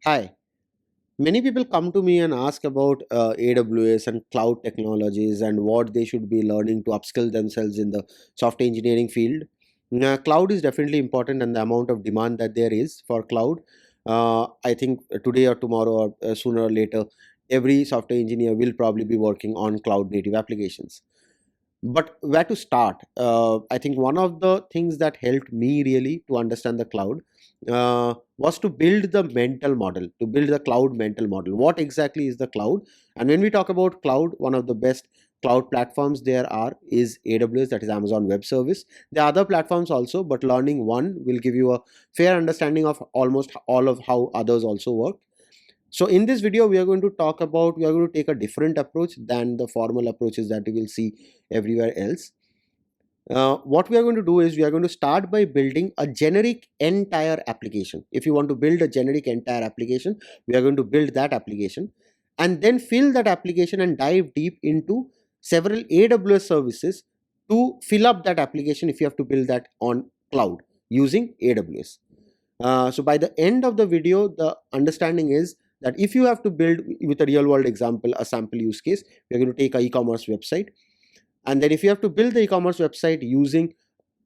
Hi. Many people come to me and ask about AWS and cloud technologies and what they should be learning to upskill themselves in the software engineering field. Cloud is definitely important, and the amount of demand that there is for cloud. I think today or tomorrow or sooner or later, every software engineer will probably be working on cloud native applications. But where to start? I think one of the things that helped me really to understand the cloud was to build the mental model, to build the cloud mental model. What exactly is the cloud? And when we talk about cloud, one of the best cloud platforms there are is AWS, that is Amazon Web Service. There are other platforms also, but learning one will give you a fair understanding of almost all of how others also work. So in this video, we are going to talk about, we are going to take a different approach than the formal approaches that you will see everywhere else. What we are going to do is we are going to start by building a generic entire application. If you want to build a generic entire application, we are going to build that application and then fill that application and dive deep into several AWS services to fill up that application if you have to build that on cloud using AWS. So by the end of the video, the understanding is that if you have to build with a real world example, a sample use case, we're going to take a e-commerce website. And then if you have to build the e-commerce website using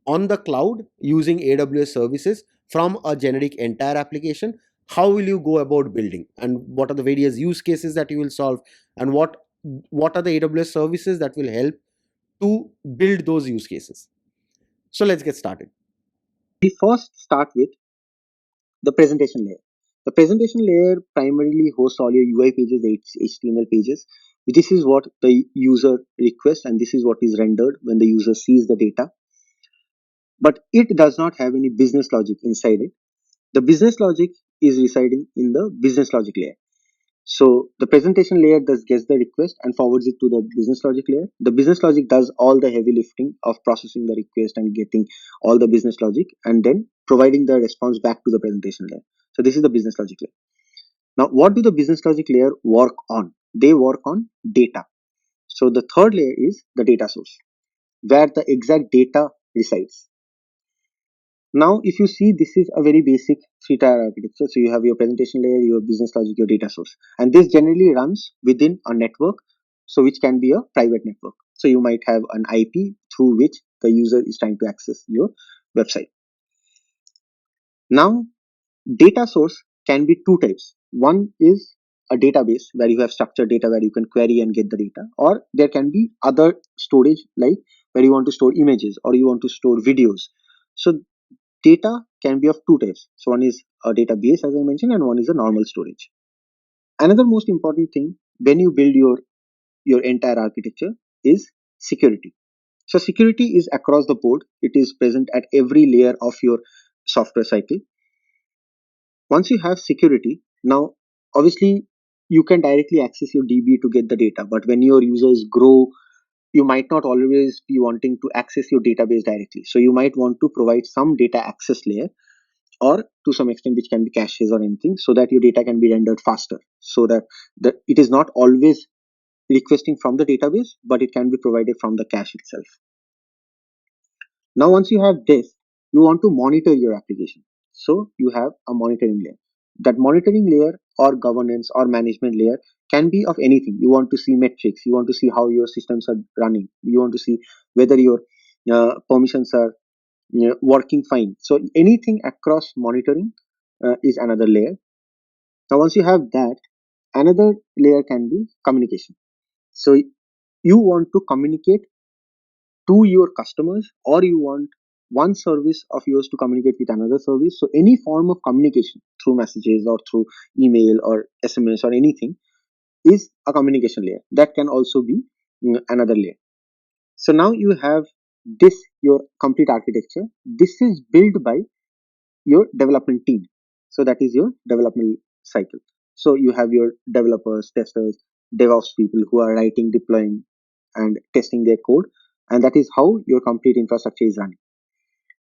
on the cloud using AWS services from a generic entire application, how will you go about building, and what are the various use cases that you will solve, and what are the AWS services that will help to build those use cases. So let's get started. We first start with the presentation layer. The presentation layer primarily hosts all your UI pages, the HTML pages. This is what the user requests, and this is what is rendered when the user sees the data. But it does not have any business logic inside it. The business logic is residing in the business logic layer. So the presentation layer does gets the request and forwards it to the business logic layer. The business logic does all the heavy lifting of processing the request and getting all the business logic and then providing the response back to the presentation layer. So this is the business logic layer. Now, what do the business logic layer work on? They work on data. So the third layer is the data source, where the exact data resides. Now, if you see, this is a very basic three-tier architecture. So you have your presentation layer, your business logic, your data source, and this generally runs within a network, so which can be a private network. So you might have an IP through which the user is trying to access your website. Now, data source can be two types. One is a database where you have structured data where you can query and get the data, or there can be other storage like where you want to store images or you want to store videos. So data can be of two types. So one is a database, as I mentioned, and one is a normal storage. Another most important thing when you build your entire architecture is security. So security is across the board. It is present at every layer of your software cycle. Once you have security, now obviously you can directly access your DB to get the data. But when your users grow, you might not always be wanting to access your database directly. So you might want to provide some data access layer or to some extent which can be caches or anything so that your data can be rendered faster, so that it is not always requesting from the database but it can be provided from the cache itself. Now once you have this, you want to monitor your application, so you have a monitoring layer. That monitoring layer or governance or management layer can be of anything. You want to see metrics, you want to see how your systems are running, you want to see whether your permissions are working fine. So anything across monitoring is another layer. Now once you have that, another layer can be communication. So you want to communicate to your customers, or you want one service of yours to communicate with another service. So any form of communication through messages or through email or SMS or anything is a communication layer. That can also be another layer. So now you have this, your complete architecture. This is built by your development team. So that is your development cycle. So you have your developers, testers, DevOps people who are writing, deploying, and testing their code, and that is how your complete infrastructure is running.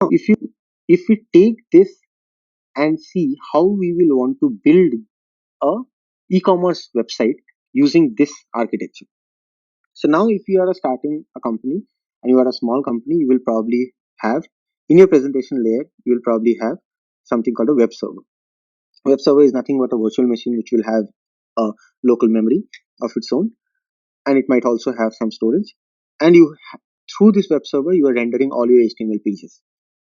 Now, if we take this and see how we will want to build a e-commerce website using this architecture. So now, if you are starting a company and you are a small company, you will probably have in your presentation layer, you will probably have something called a web server. Web server is nothing but a virtual machine which will have a local memory of its own, and it might also have some storage. And through this web server, you are rendering all your HTML pages.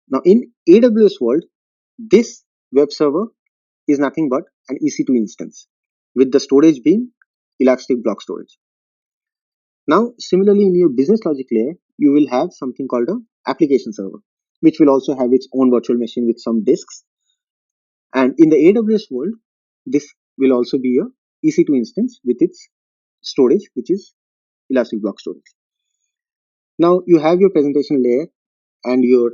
Now, in AWS world, this web server is nothing but an EC2 instance with the storage being elastic block storage. Now, similarly, in your business logic layer, you will have something called a application server, which will also have its own virtual machine with some disks. And in the AWS world, this will also be a EC2 instance with its storage, which is elastic block storage. Now, you have your presentation layer and your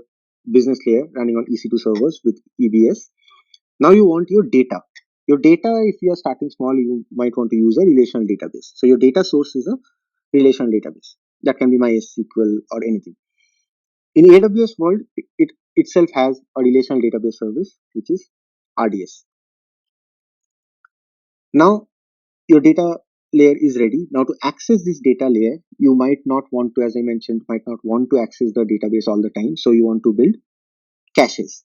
business layer running on EC2 servers with EBS. Now you want your data. Your data, if you are starting small, you might want to use a relational database. So your data source is a relational database. That can be MySQL or anything. In AWS world, it itself has a relational database service, which is RDS. Now your data layer is ready. Now to access this data layer, you might not want to, as I mentioned, might not want to access the database all the time. So you want to build caches.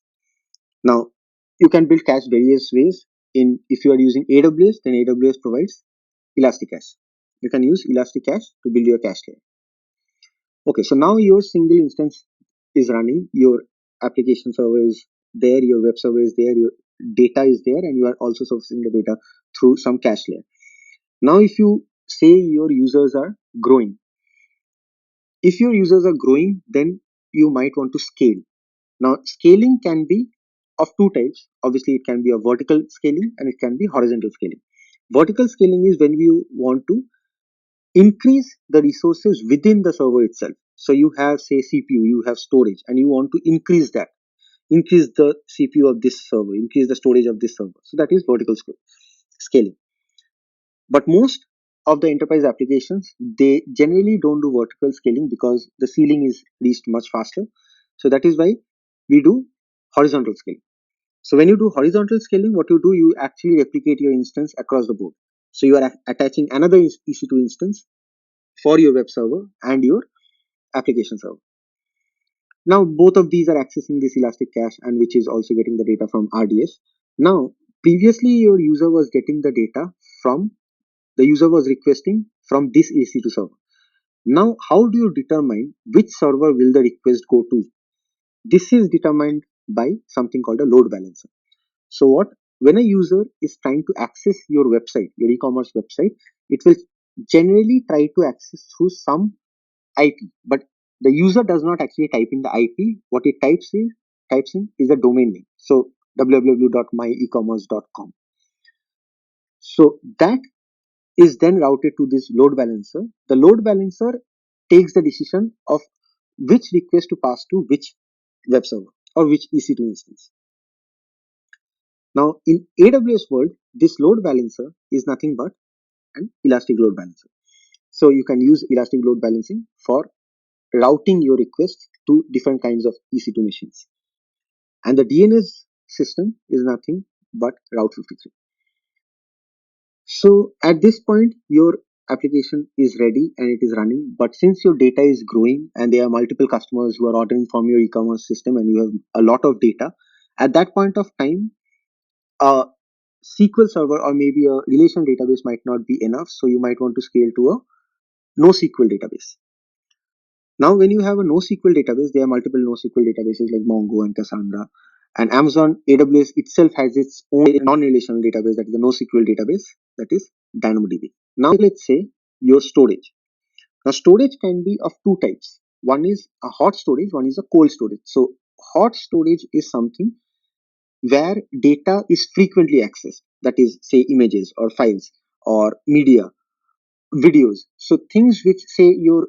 Now you can build cache various ways. In if you are using AWS, then AWS provides Elastic Cache. You can use Elastic Cache to build your cache layer. Okay, so now your single instance is running, your application server is there, your web server is there, your data is there, and you are also surfacing the data through some cache layer. Now, if you say your users are growing, if your users are growing, then you might want to scale. Now, scaling can be of two types. Obviously, it can be a vertical scaling and it can be horizontal scaling. Vertical scaling is when you want to increase the resources within the server itself. So you have, say, CPU, you have storage, and you want to increase that, increase the CPU of this server, increase the storage of this server. So that is vertical scaling. But most of the enterprise applications, they generally don't do vertical scaling because the ceiling is reached much faster. So that is why we do horizontal scaling. So when you do horizontal scaling, what you do, you actually replicate your instance across the board. So you are attaching another EC2 instance for your web server and your application server. Now both of these are accessing this elastic cache and which is also getting the data from RDS. Now previously your user was getting the data from the user was requesting from this EC2 server. Now how do you determine which server will the request go to? This is determined by something called a load balancer. So what when a user is trying to access your website, your e-commerce website, it will generally try to access through some IP, but the user does not actually type in the IP. What it types in is a domain name. So www.myecommerce.com. So that is then routed to this load balancer. The load balancer takes the decision of which request to pass to which web server or which EC2 instance. Now in AWS world, this load balancer is nothing but an elastic load balancer. So you can use elastic load balancing for routing your requests to different kinds of EC2 machines. And the DNS system is nothing but Route 53. So at this point, your application is ready and it is running. But since your data is growing and there are multiple customers who are ordering from your e-commerce system and you have a lot of data, at that point of time, a SQL server or maybe a relational database might not be enough. So you might want to scale to a NoSQL database. Now, when you have a NoSQL database, there are multiple NoSQL databases like Mongo and Cassandra. And Amazon AWS itself has its own non-relational database, that is the NoSQL database, that is DynamoDB. Now, let's say your storage. Now, storage can be of two types. One is a hot storage, one is a cold storage. So, hot storage is something where data is frequently accessed, that is, say, images or files or media videos. So things which say your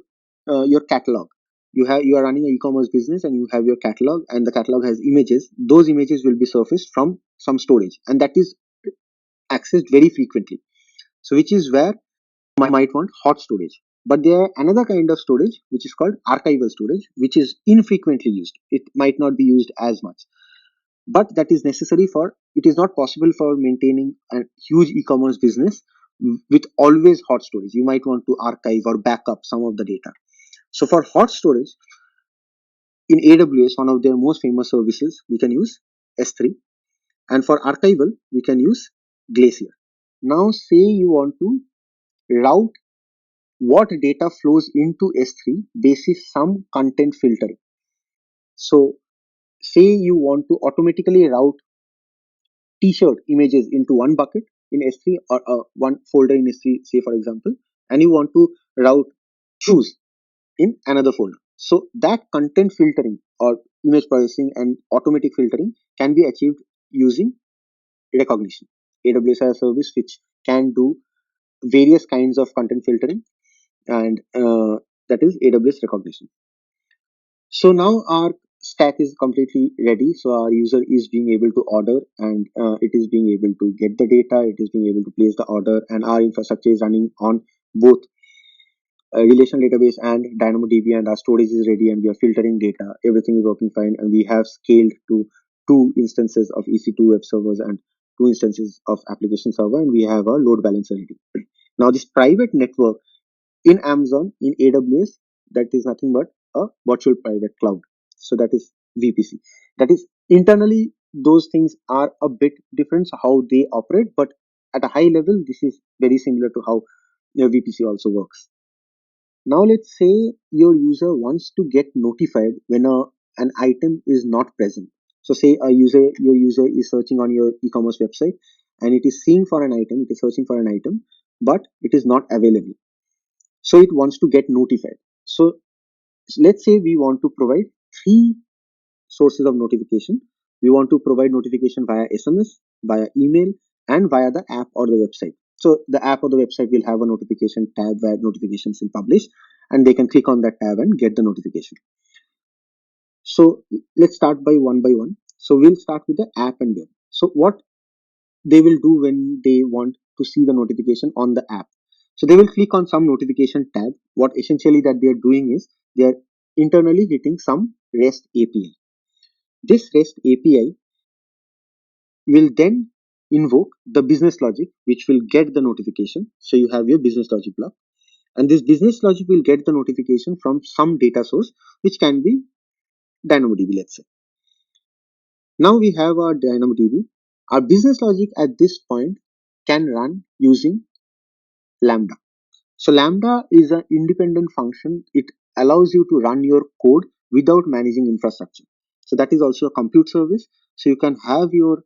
catalog, you are running an e-commerce business and you have your catalog and the catalog has images. Those images will be surfaced from some storage and that is accessed very frequently. So which is where you might want hot storage. But there are another kind of storage which is called archival storage, which is infrequently used. It might not be used as much, but that is necessary for it is not possible for maintaining a huge e-commerce business with always hot storage. You might want to archive or backup some of the data. So for hot storage in AWS, one of their most famous services, we can use S3. And for archival, we can use Glacier. Now, say you want to route what data flows into S3 basis some content filtering. So, say you want to automatically route t-shirt images into one bucket in S3 or one folder in S3, say for example, and you want to route shoes in another folder. So that content filtering or image processing and automatic filtering can be achieved using recognition. AWS has a service which can do various kinds of content filtering, and that is AWS recognition. So now our stack is completely ready. So our user is being able to order, and it is being able to get the data, it is being able to place the order, and our infrastructure is running on both relational database and DynamoDB, and our storage is ready, and we are filtering data. Everything is working fine, and we have scaled to two instances of EC2 web servers and two instances of application server, and we have a load balancer ready. Now this private network in Amazon, in AWS, that is nothing but a virtual private cloud. So that is VPC. That is internally, those things are a bit different how they operate, but at a high level, this is very similar to how VPC also works. Now let's say your user wants to get notified when an item is not present. So say your user is searching on your e-commerce website and it is seeing for an item, it is searching for an item, but it is not available. So it wants to get notified. So let's say we want to provide three sources of notification. We want to provide notification via SMS, via email, and via the app or the website. So the app or the website will have a notification tab where notifications will publish, and they can click on that tab and get the notification. So let's start by one. So we'll start with the app and web. So what they will do when they want to see the notification on the app. So they will click on some notification tab. What essentially that they are doing is they are internally hitting some REST API. This REST API will then invoke the business logic, which will get the notification. So you have your business logic block, and this business logic will get the notification from some data source, which can be DynamoDB, let's say. Now we have our DynamoDB. Our business logic at this point can run using Lambda. So Lambda is an independent function. It allows you to run your code without managing infrastructure. So that is also a compute service. So you can have your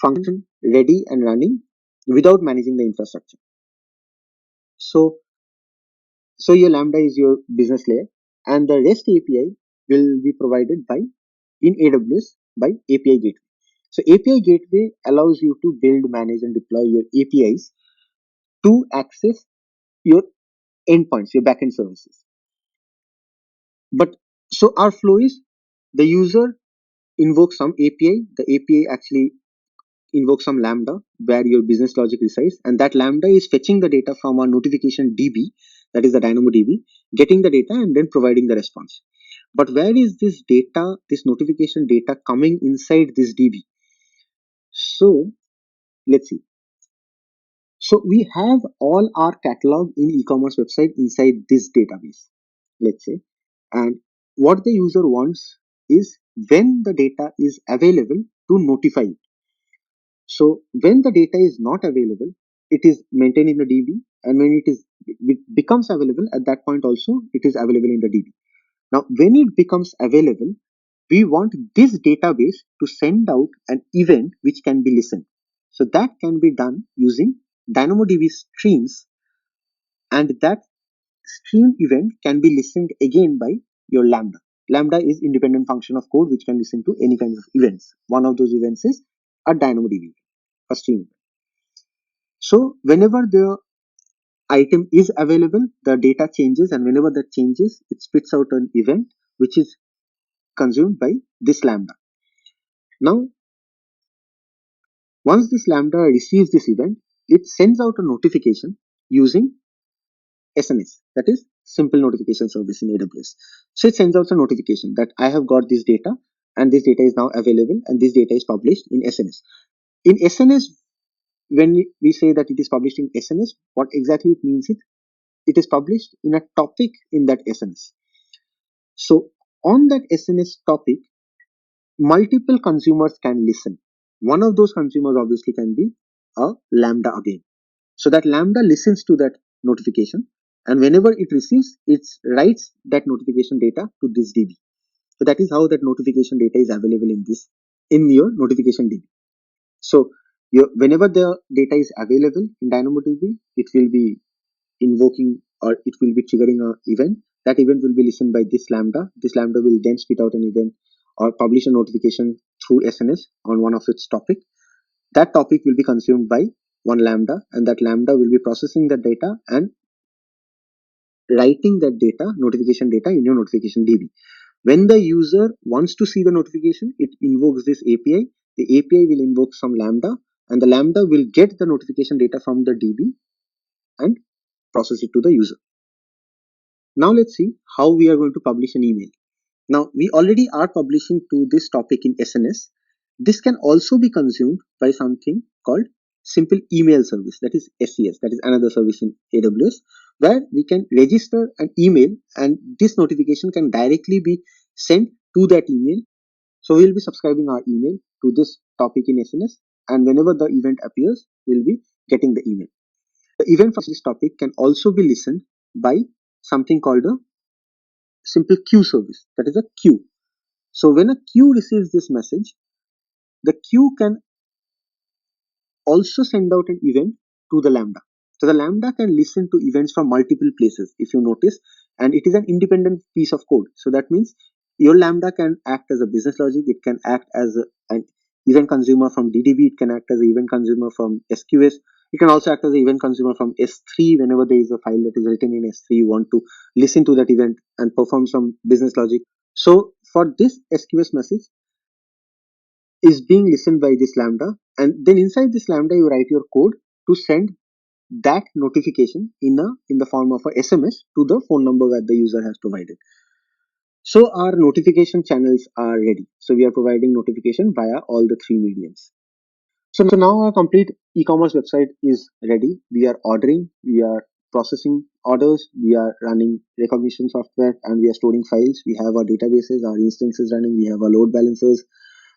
function ready and running without managing the infrastructure. So, so your Lambda is your business layer, and the REST API will be provided by in AWS by API Gateway. So API Gateway allows you to build, manage, and deploy your APIs to access your endpoints, your backend services. But so our flow is the user invokes some API. The API actually invokes some Lambda where your business logic resides, and that Lambda is fetching the data from our notification DB, that is the DynamoDB, getting the data and then providing the response. But where is this data, this notification data coming inside this DB? So let's see. So we have all our catalog in e-commerce website inside this database, let's say. And what the user wants is when the data is available to notify it. So when the data is not available, it is maintained in the DB, and when it becomes available at that point also, it is available in the DB. Now, when it becomes available, we want this database to send out an event which can be listened. So that can be done using DynamoDB streams, and that stream event can be listened again by your Lambda. Lambda is independent function of code which can listen to any kind of events. One of those events is a DynamoDB, a stream event. So whenever the item is available, the data changes, and whenever that changes, it spits out an event which is consumed by this Lambda. Now, once this Lambda receives this event, it sends out a notification using SNS, that is simple notification service in AWS. So it sends out a notification that I have got this data, and this data is now available, and this data is published in SNS. In SNS, when we say that it is published in SNS, what exactly it means is it is published in a topic in that SNS. So on that SNS topic, multiple consumers can listen. One of those consumers obviously can be a Lambda again. So that Lambda listens to that notification, and whenever it receives, it writes that notification data to this DB. So that is how that notification data is available in your notification DB. So whenever the data is available in DynamoDB, it will be invoking or it will be triggering an event. That event will be listened by this Lambda. This Lambda will then spit out an event or publish a notification through SNS on one of its topic. That topic will be consumed by one Lambda, and that Lambda will be processing the data and writing that data, notification data, in your notification DB. When the user wants to see the notification, it invokes this API. The API will invoke some Lambda, and the Lambda will get the notification data from the DB and process it to the user. Now let's see how we are going to publish an email. Now we already are publishing to this topic in SNS. This can also be consumed by something called simple email service, that is SES, that is another service in AWS, where we can register an email and this notification can directly be sent to that email. So we'll be subscribing our email to this topic in SNS, and whenever the event appears, we'll be getting the email. The event for this topic can also be listened by something called a simple queue service, that is a queue. So when a queue receives this message, the queue can also send out an event to the Lambda. So the Lambda can listen to events from multiple places, if you notice, and it is an independent piece of code. So that means your Lambda can act as a business logic, it can act as an event consumer from DDB, it can act as an event consumer from SQS, it can also act as an event consumer from S3 whenever there is a file that is written in S3, you want to listen to that event and perform some business logic. So for this SQS message, is being listened by this Lambda, and then inside this Lambda you write your code to send that notification in the form of a SMS to the phone number that the user has provided. So our notification channels are ready. So we are providing notification via all the three mediums. So now our complete e-commerce website is ready. We are ordering, we are processing orders, we are running recognition software, and we are storing files. We have our databases, our instances running, we have our load balancers,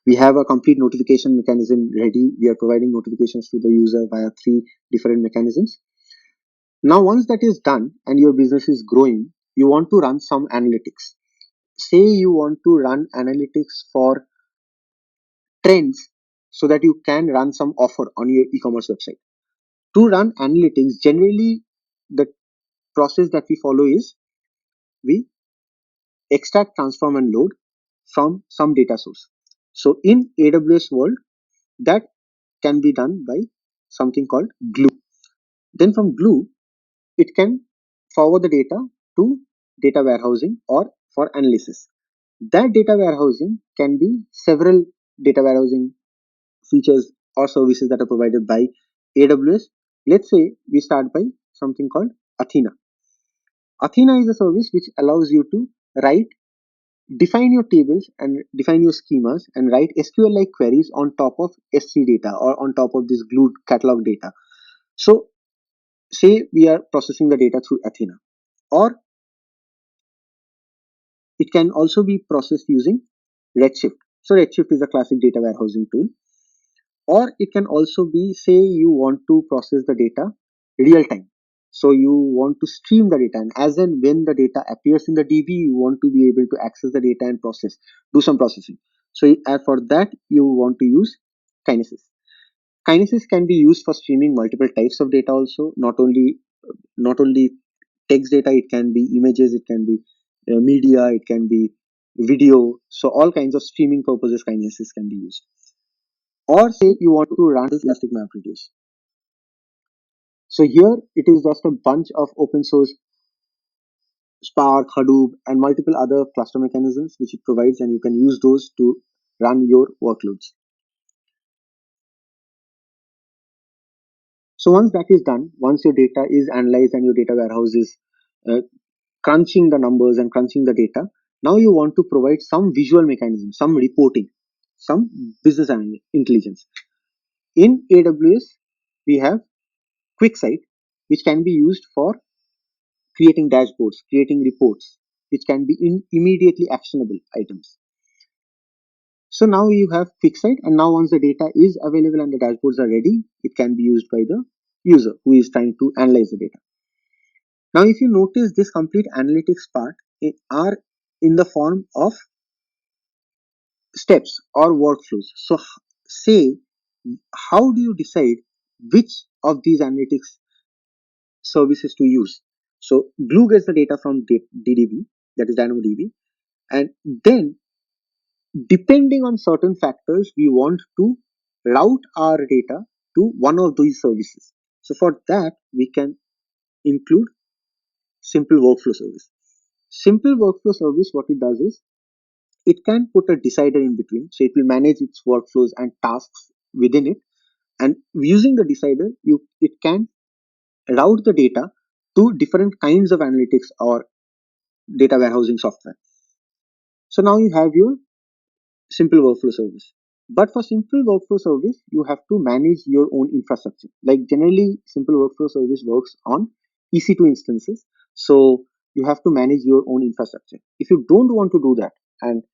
we have a complete notification mechanism ready. We are providing notifications to the user via three different mechanisms. Now, once that is done and your business is growing, you want to run some analytics. Say you want to run analytics for trends so that you can run some offer on your e-commerce website. To run analytics, generally the process that we follow is we extract, transform, and load from some data source. So in AWS world, that can be done by something called glue. Then from glue, it can forward the data to data warehousing or for analysis. That data warehousing can be several data warehousing features or services that are provided by AWS. Let's say we start by something called Athena. Athena is a service which allows you to write, define your tables and define your schemas and write SQL like queries on top of S3 data or on top of this glued catalog data. So say we are processing the data through Athena, or it can also be processed using Redshift. So Redshift is a classic data warehousing tool. Or it can also be, say you want to process the data real time. So you want to stream the data, and as and when the data appears in the DB, you want to be able to access the data and do some processing. So for that, you want to use Kinesis. Kinesis can be used for streaming multiple types of data also, not only text data, it can be images, it can be media, it can be video. So all kinds of streaming purposes Kinesis can be used. Or say you want to run this Elastic MapReduce. So here it is just a bunch of open source Spark, Hadoop, and multiple other cluster mechanisms which it provides, and you can use those to run your workloads. So once that is done, once your data is analyzed and your data warehouse is uh, crunching the numbers and crunching the data, now you want to provide some visual mechanism, some reporting, some business intelligence. In AWS, we have QuickSight, which can be used for creating dashboards, creating reports, which can be immediately actionable items. So now you have QuickSight, and now once the data is available and the dashboards are ready, it can be used by the user who is trying to analyze the data. Now, if you notice, this complete analytics part are in the form of steps or workflows. So, say, how do you decide which of these analytics services to use? So, Glue gets the data from DDB, that is DynamoDB, and then depending on certain factors, we want to route our data to one of these services. So, for that, we can include simple workflow service. Simple workflow service, what it does is it can put a decider in between, so it will manage its workflows and tasks within it, and using the decider it can route the data to different kinds of analytics or data warehousing software. So now you have your simple workflow service, but for simple workflow service you have to manage your own infrastructure. Like generally simple workflow service works on EC2 instances, so you have to manage your own infrastructure. If you don't want to do that and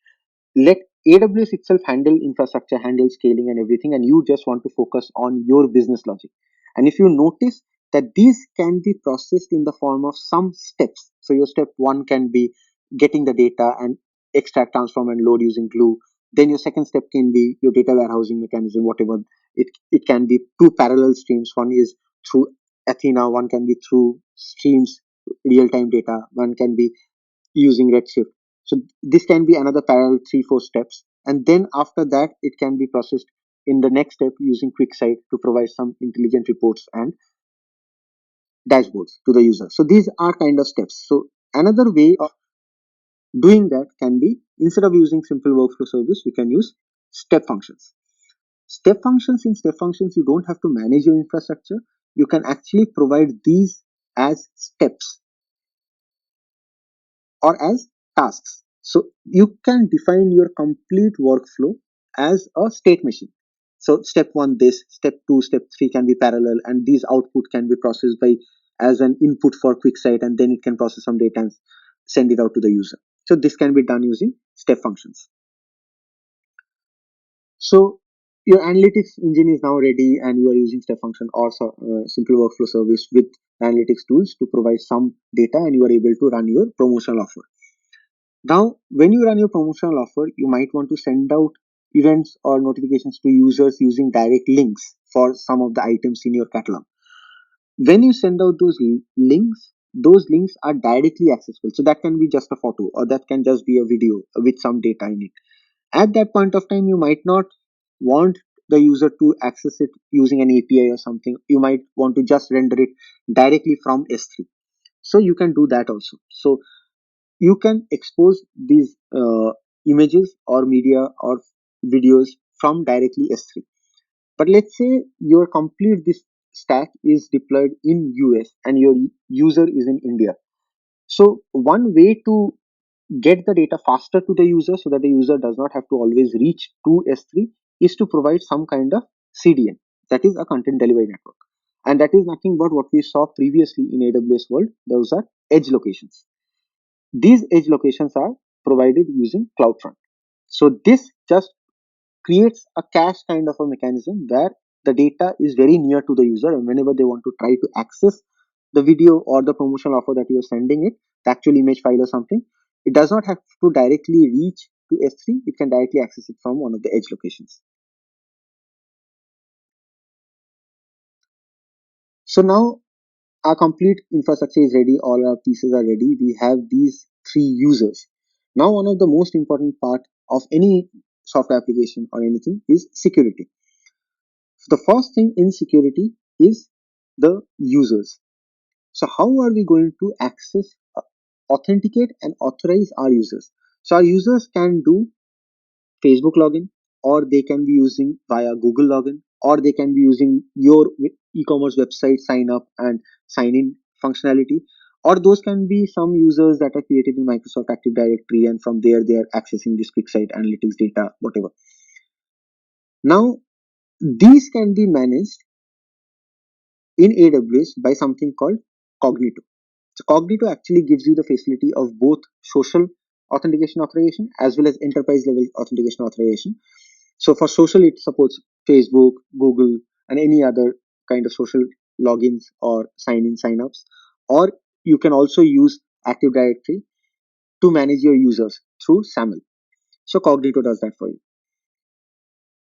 let AWS itself handle infrastructure, handle scaling and everything, and you just want to focus on your business logic. And if you notice that these can be processed in the form of some steps. So your step one can be getting the data and extract, transform, and load using Glue. Then your second step can be your data warehousing mechanism, whatever. It can be two parallel streams. One is through Athena, one can be through streams, real-time data, one can be using Redshift. So this can be another parallel 3-4 steps. And then after that, it can be processed in the next step using QuickSight to provide some intelligent reports and dashboards to the user. So these are kind of steps. So another way of doing that can be, instead of using simple workflow service, we can use step functions. Step functions, in step functions, you don't have to manage your infrastructure. You can actually provide these as steps or as tasks. So you can define your complete workflow as a state machine. So step one, this, step two, step three can be parallel, and these output can be processed by as an input for QuickSight, and then it can process some data and send it out to the user. So this can be done using step functions. So your analytics engine is now ready, and you are using step function or simple workflow service with analytics tools to provide some data, and you are able to run your promotional offer. Now, when you run your promotional offer, you might want to send out events or notifications to users using direct links for some of the items in your catalog. When you send out those links are directly accessible. So that can be just a photo or that can just be a video with some data in it. At that point of time, you might not want the user to access it using an API or something. You might want to just render it directly from S3. So you can do that also. So you can expose these images or media or videos from directly S3. But let's say your complete this stack is deployed in US and your user is in India. So one way to get the data faster to the user so that the user does not have to always reach to S3 is to provide some kind of CDN, that is a content delivery network. And that is nothing but what we saw previously in AWS world. Those are edge locations. These edge locations are provided using CloudFront. So this just creates a cache kind of a mechanism where the data is very near to the user, and whenever they want to try to access the video or the promotional offer that you are sending it, the actual image file or something, it does not have to directly reach to S3. It can directly access it from one of the edge locations. So now our complete infrastructure is ready, all our pieces are ready. We have these three users. Now, one of the most important part of any software application or anything is security. So the first thing in security is the users. So how are we going to access, authenticate and authorize our users? So our users can do Facebook login, or they can be using via Google login, or they can be using your e-commerce website sign up and sign in functionality, or those can be some users that are created in Microsoft Active Directory, and from there they are accessing this QuickSight analytics data, whatever. Now these can be managed in AWS by something called Cognito. So Cognito actually gives you the facility of both social authentication authorization as well as enterprise level authentication authorization. So for social, it supports Facebook, Google, and any other kind of social logins or sign in, sign ups. Or you can also use Active Directory to manage your users through SAML. So Cognito does that for you.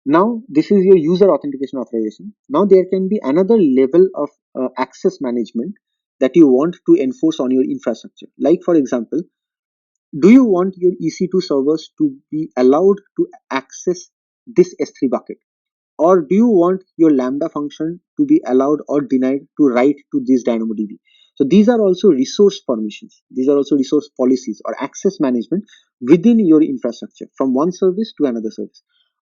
Now, this is your user authentication authorization. Now, there can be another level of access management that you want to enforce on your infrastructure. Like, for example, do you want your EC2 servers to be allowed to access this S3 bucket? Or do you want your Lambda function to be allowed or denied to write to this DynamoDB? So these are also resource permissions. These are also resource policies or access management within your infrastructure from one service to another service.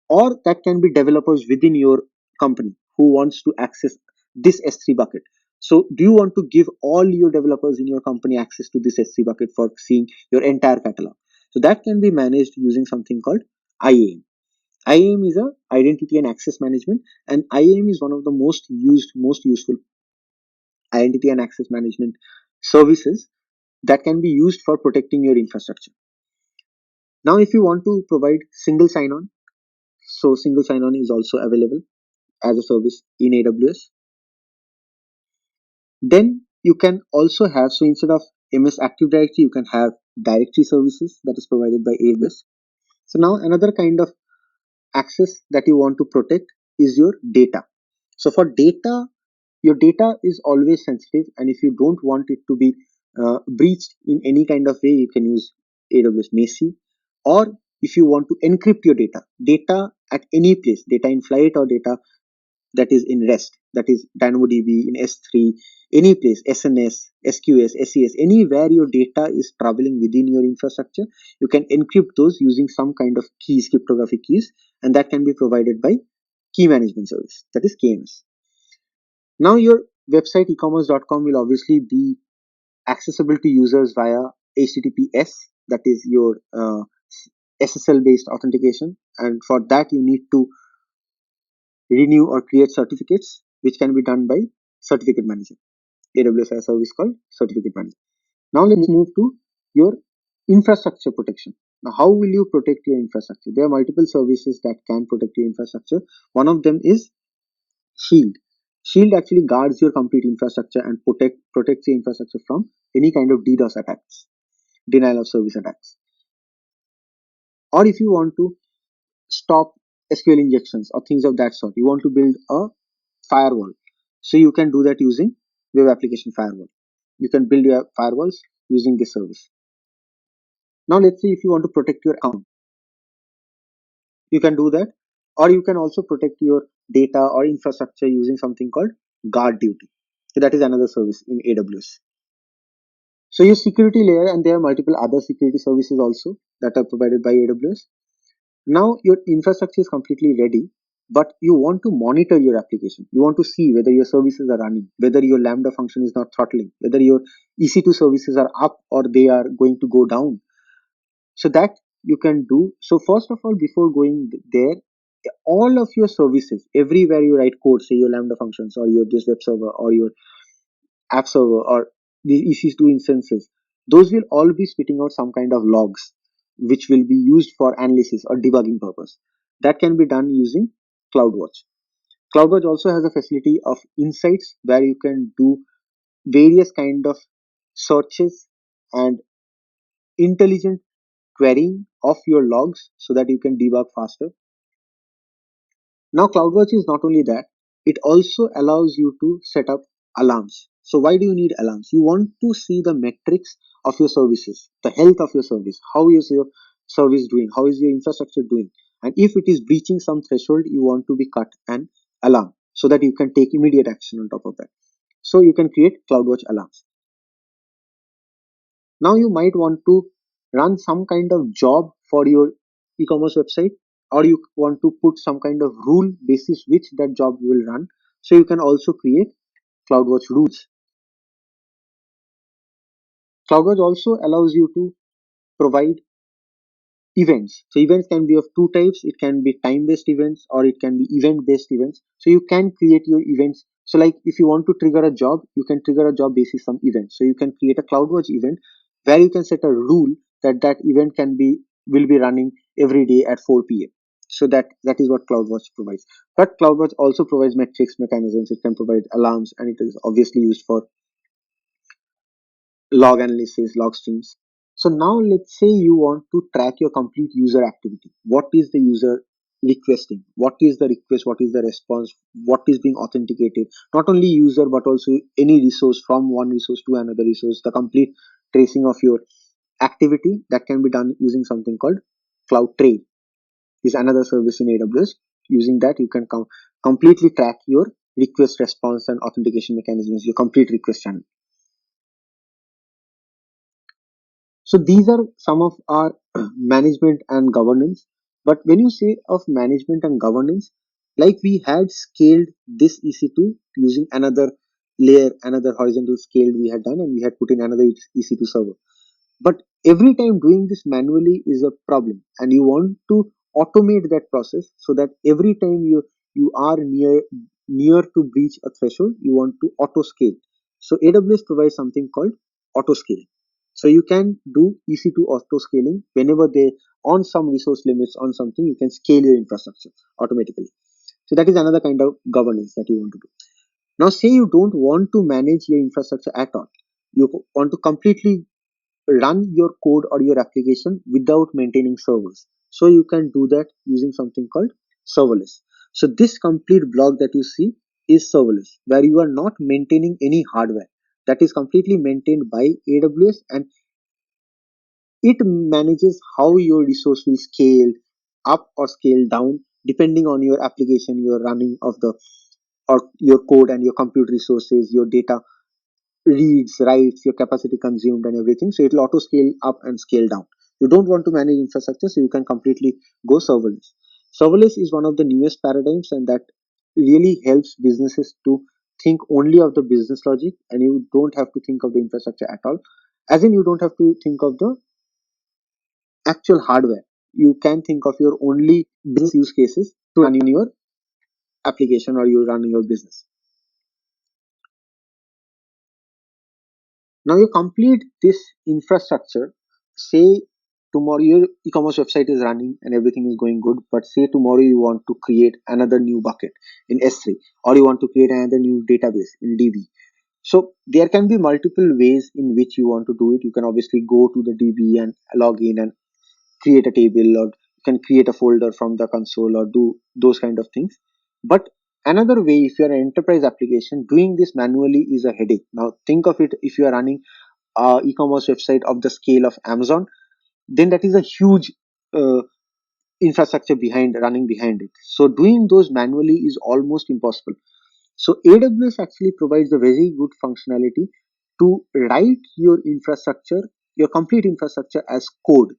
Or that can be developers within your company who wants to access this S3 bucket. So do you want to give all your developers in your company access to this S3 bucket for seeing your entire catalog? So that can be managed using something called IAM. IAM is a identity and access management, and IAM is one of the most used, most useful identity and access management services that can be used for protecting your infrastructure. Now, if you want to provide single sign-on, so single sign-on is also available as a service in AWS. Then you can also have, so instead of MS Active Directory, you can have directory services that is provided by AWS. So now another kind of access that you want to protect is your data. So for data, your data is always sensitive, and if you don't want it to be breached in any kind of way, you can use AWS Macy. Or if you want to encrypt your data at any place, data in flight or data that is in rest, that is DynamoDB in S3, any place, SNS, SQS, SES, anywhere your data is traveling within your infrastructure, you can encrypt those using some kind of keys, cryptographic keys, and that can be provided by key management service, that is KMS. Now your website ecommerce.com will obviously be accessible to users via HTTPS, that is your SSL based authentication, and for that you need to renew or create certificates, which can be done by certificate manager. AWS has a service called certificate manager. Now let's move to your infrastructure protection. Now, how will you protect your infrastructure? There are multiple services that can protect your infrastructure. One of them is Shield. Shield actually guards your complete infrastructure and protects your infrastructure from any kind of DDoS attacks, denial of service attacks. Or if you want to stop SQL injections or things of that sort, you want to build a firewall. So you can do that using web application firewall. You can build your firewalls using this service. Now let's say if you want to protect your account, you can do that. Or you can also protect your data or infrastructure using something called guard duty. So that is another service in AWS. So your security layer, and there are multiple other security services also that are provided by AWS. Now your infrastructure is completely ready, but you want to monitor your application. You want to see whether your services are running, whether your Lambda function is not throttling, whether your EC2 services are up or they are going to go down. So that you can do. So first of all, before going there, all of your services, everywhere you write code, say your Lambda functions or your this web server or your app server or the EC2 instances, those will all be spitting out some kind of logs which will be used for analysis or debugging purpose. That can be done using CloudWatch. CloudWatch also has a facility of insights where you can do various kind of searches and intelligent querying of your logs so that you can debug faster. Now, CloudWatch is not only that, it also allows you to set up alarms. So, why do you need alarms? You want to see the metrics of your services, the health of your service. How is your service doing? How is your infrastructure doing? And if it is breaching some threshold, you want to be cut an alarm so that you can take immediate action on top of that. So, you can create CloudWatch alarms. Now you might want to run some kind of job for your e-commerce website, or you want to put some kind of rule basis which that job will run. So you can also create CloudWatch rules. CloudWatch also allows you to provide events. So events can be of two types. It can be time-based events or it can be event-based events. So you can create your events. So like if you want to trigger a job, you can trigger a job basis some event. So you can create a CloudWatch event where you can set a rule that that event can be will be running every day at 4 p.m. So that is what CloudWatch provides. But CloudWatch also provides metrics mechanisms. It can provide alarms, and it is obviously used for log analysis, log streams. So now let's say you want to track your complete user activity. What is the user requesting? What is the request? What is the response? What is being authenticated? Not only user but also any resource from one resource to another resource. The complete tracing of your activity that can be done using something called Cloud Trail is another service in AWS. Using that, you can completely track your request response and authentication mechanisms, your complete request channel. So these are some of our management and governance. But when you say of management and governance, like we had scaled this EC2 using another layer, another horizontal scale we had done, and we had put in another EC2 server. But every time doing this manually is a problem, and you want to automate that process so that every time you are near to breach a threshold, you want to auto scale. So AWS provides something called auto scaling. So you can do EC2 auto scaling whenever they on some resource limits on something, you can scale your infrastructure automatically. So that is another kind of governance that you want to do. Now say you don't want to manage your infrastructure at all. You want to completely run your code or your application without maintaining servers. So you can do that using something called serverless. So this complete block that you see is serverless, where you are not maintaining any hardware. That is completely maintained by AWS, and it manages how your resource will scale up or scale down depending on your application you're running of the or your code and your compute resources, your data reads, writes, your capacity consumed, and everything. So it will auto scale up and scale down. You don't want to manage infrastructure, so you can completely go serverless. Serverless is one of the newest paradigms, and that really helps businesses to think only of the business logic, and you don't have to think of the infrastructure at all. As in, you don't have to think of the actual hardware. You can think of your only business use cases to run in your application or you run your business. Now you complete this infrastructure. Say tomorrow your e-commerce website is running and everything is going good, but say tomorrow you want to create another new bucket in S3, or you want to create another new database in DB. So there can be multiple ways in which you want to do it. You can obviously go to the DB and log in and create a table, or you can create a folder from the console or do those kind of things. But another way, if you're an enterprise application, doing this manually is a headache. Now think of it, if you are running e-commerce website of the scale of Amazon, then that is a huge uh, infrastructure behind running behind it. So doing those manually is almost impossible. So AWS actually provides a very good functionality to write your infrastructure, your complete infrastructure as code.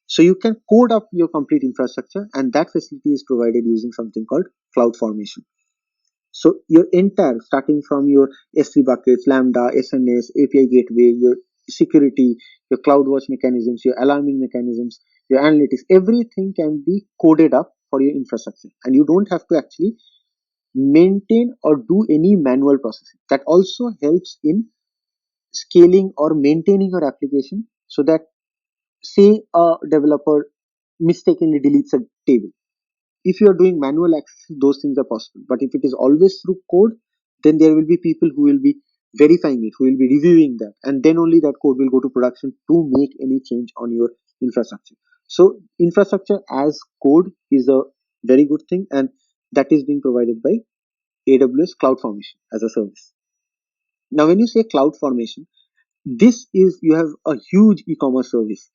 So you can code up your complete infrastructure, and that facility is provided using something called cloud formation. So your entire, starting from your S3 buckets, Lambda, SNS, API gateway, your security, your CloudWatch mechanisms, your alarming mechanisms, your analytics, everything can be coded up for your infrastructure. And you don't have to actually maintain or do any manual processing. That also helps in scaling or maintaining your application, so that say a developer mistakenly deletes a table. If you are doing manual access, those things are possible. But if it is always through code, then there will be people who will be verifying it, who will be reviewing that, and then only that code will go to production to make any change on your infrastructure. So infrastructure as code is a very good thing, and that is being provided by AWS CloudFormation as a service. Now when you say CloudFormation, this is, you have a huge e-commerce service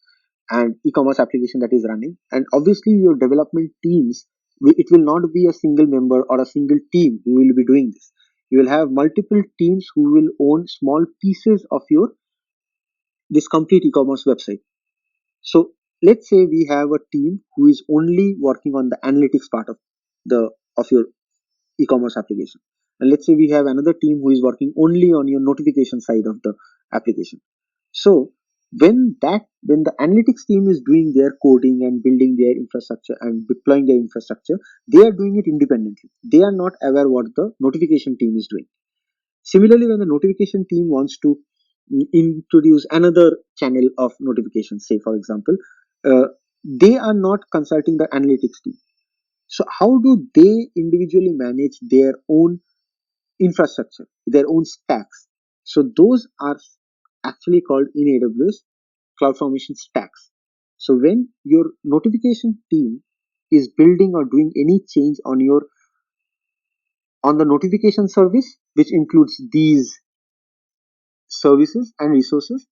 and e-commerce application that is running, and obviously your development teams, it will not be a single member or a single team who will be doing this. You will have multiple teams who will own small pieces of your this complete e-commerce website. So let's say we have a team who is only working on the analytics part the of your e-commerce application, and let's say we have another team who is working only on your notification side of the application. So when the analytics team is doing their coding and building their infrastructure and deploying their infrastructure, they are doing it independently. They are not aware what the notification team is doing. Similarly, when the notification team wants to introduce another channel of notifications, say for example, uh, they are not consulting the analytics team. So how do they individually manage their own infrastructure, their own stacks? So those are actually called in AWS CloudFormation stacks. So when your notification team is building or doing any change on the notification service, which includes these services and resources,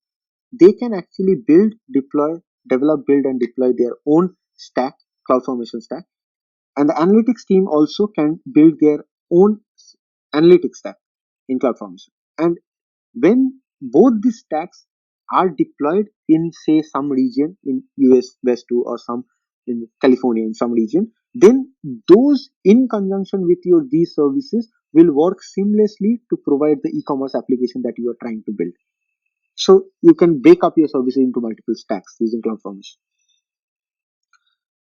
they can actually build, deploy, develop, build, and deploy their own stack, CloudFormation stack. And the analytics team also can build their own analytics stack in CloudFormation. And when both these stacks are deployed in, say, some region in US West 2 or some in California in some region, then those in conjunction with your these services will work seamlessly to provide the e-commerce application that you are trying to build. So you can break up your services into multiple stacks using CloudFormation.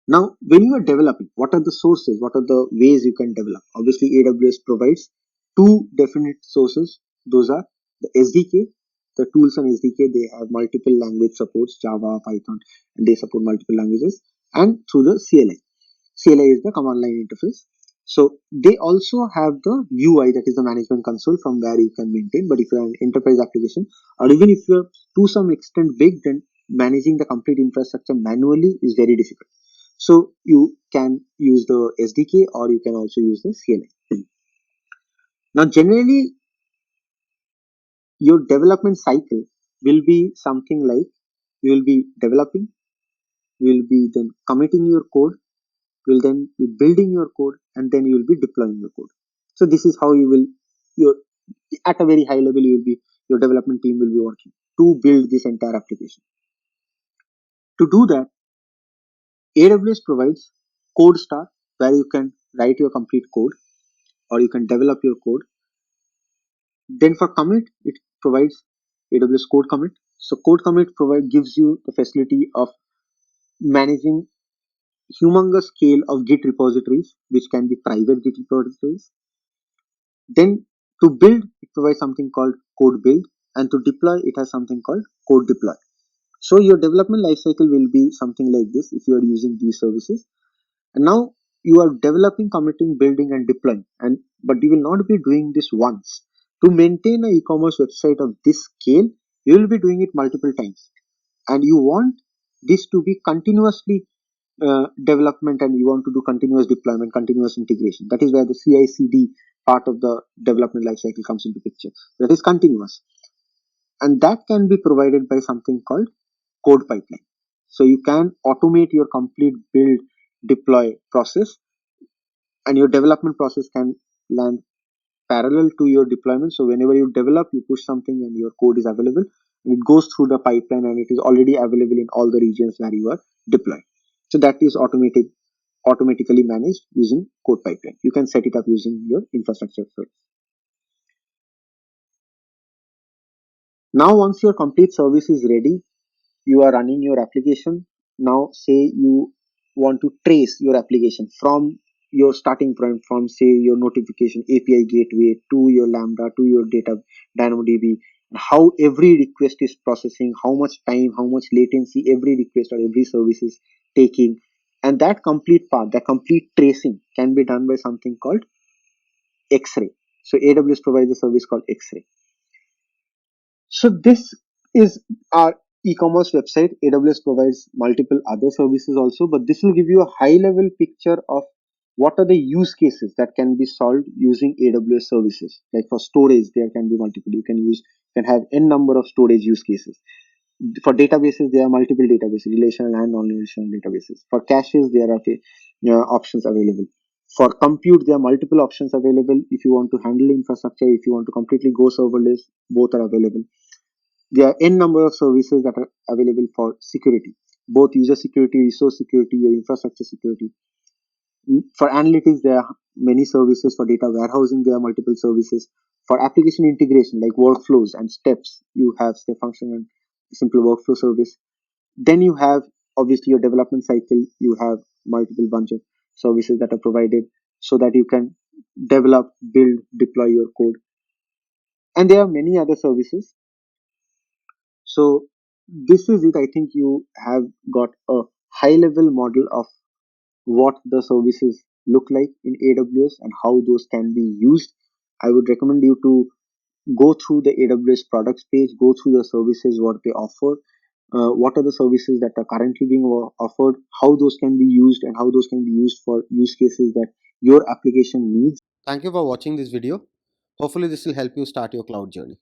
Now, when you are developing, what are the sources? What are the ways you can develop? Obviously, AWS provides two definite sources. Those are the SDK, the tools and SDK. They have multiple language supports, Java, Python, and they support multiple languages. And through the CLI. CLI is the command line interface. So they also have the UI, that is the management console from where you can maintain. But if you're an enterprise application, or even if you're to some extent big, then managing the complete infrastructure manually is very difficult. So you can use the SDK or you can also use the CLI. Now, generally, your development cycle will be something like you will be developing, you will be then committing your code, you will then be building your code, and then you will be deploying your code. So this is how you will your at a very high level you will be your development team will be working to build this entire application. To do that, AWS provides Code Star where you can write your complete code or you can develop your code. Then for commit, it provides AWS Code Commit. So Code Commit gives you the facility of managing humongous scale of Git repositories, which can be private Git repositories. Then to build, it provides something called Code Build, and to deploy, it has something called Code Deploy. So your development lifecycle will be something like this if you are using these services. And now you are developing, committing, building, and deploying. And but you will not be doing this once. To maintain an e-commerce website of this scale, you will be doing it multiple times. And you want this to be continuously development, and you want to do continuous deployment, continuous integration. That is where the CI/CD part of the development lifecycle comes into picture. That is continuous, and that can be provided by something called code pipeline. So you can automate your complete build deploy process, and your development process can land parallel to your deployment. So whenever you develop, you push something and your code is available, and it goes through the pipeline and it is already available in all the regions where you are deployed. So that is automatically managed using code pipeline. You can set it up using your infrastructure first. Now once your complete service is ready, you are running your application. Now say you want to trace your application from your starting point, from say your notification API gateway to your Lambda to your data DynamoDB, how every request is processing, how much time, how much latency every request or every service is taking. And that complete part, that complete tracing can be done by something called X-ray. So AWS provides a service called X-ray. So this is our e-commerce website. AWS provides multiple other services also, but this will give you a high level picture of what are the use cases that can be solved using AWS services. Like for storage, there can be multiple. You can have n number of storage use cases. For databases, there are multiple databases, relational and non-relational databases. For caches, there are options available. For compute, there are multiple options available. If you want to handle infrastructure, if you want to completely go serverless, both are available. There are n number of services that are available for security, both user security, resource security, or infrastructure security. For analytics, there are many services. For data warehousing, there are multiple services. For application integration, like workflows and steps, you have step function and simple workflow service. Then you have obviously your development cycle. You have multiple bunch of services that are provided so that you can develop, build, deploy your code. And there are many other services. So this is it. I think you have got a high level model of what the services look like in AWS and how those can be used. I would recommend you to go through the AWS products page, go through the services, what they offer, what are the services that are currently being offered, how those can be used, and how those can be used for use cases that your application needs. Thank you for watching this video. Hopefully, this will help you start your cloud journey.